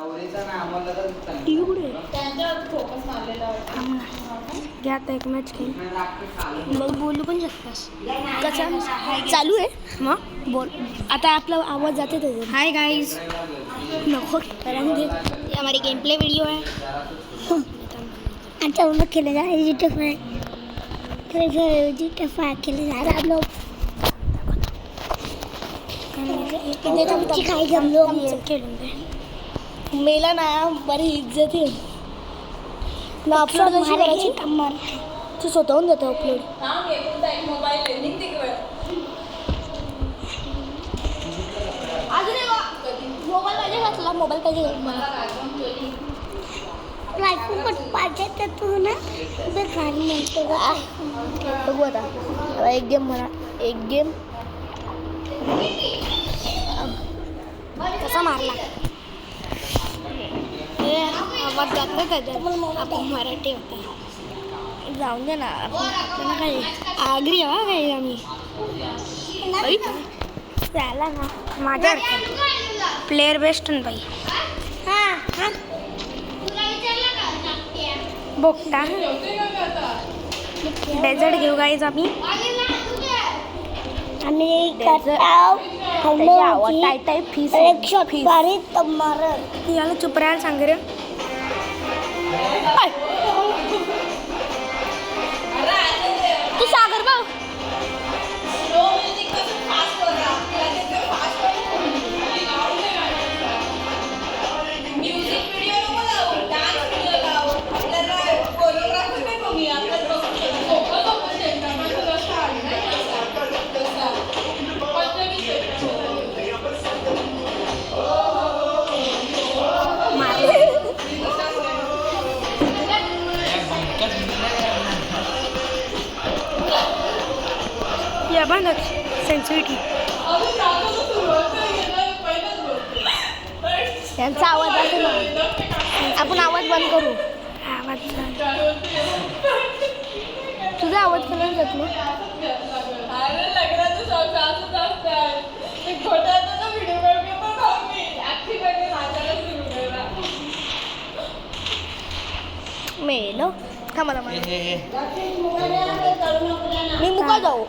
TV कुठे घ्या आता एक मॅच खेळ मग बोलू पण शकतास कसं चालू आहे मग बोल आता आपला आवाज जाते त्याचा हाय गाईज नको ये हमारी गेम प्ले वीडियो है अच्छा हम लोग खेले जा रहे हैं GTA 5 खेले जा रहे हैं आप लोग खाएंगे हम लोग खेलेंगे मेला ना बरी इज्जत आहे ना अपलोड कशी करायची तू स्वतःहून जातो अपलोड मोबाईल पाहिजे घातला मोबाईल पाहिजे मला आयफोन पाहिजे तर तू ना खाली म्हणतो बघू आता एक गेम म्हणा एक गेम कसा मारला आवाज जातो त्याच्यात आपण मराठी होता जाऊन दे ना आपल्याला काय आगरी हवा काय आम्ही झाला ना माझ्या प्लेअर बेस्ट बाई हां बोकटा डेझर्ट घेऊ गाईज आम्ही आणि टाईप फीस एक शॉट मारी तब मारत याला चुप राहायला सांग रे तू सागर भाऊ या बंद सेन्सिटिव्हिटी यांचा आवाज आहे ना आपण आवाज बंद करू आवाज तुझा आवाज करून जात ना मेलो का मला मी मुका जाऊ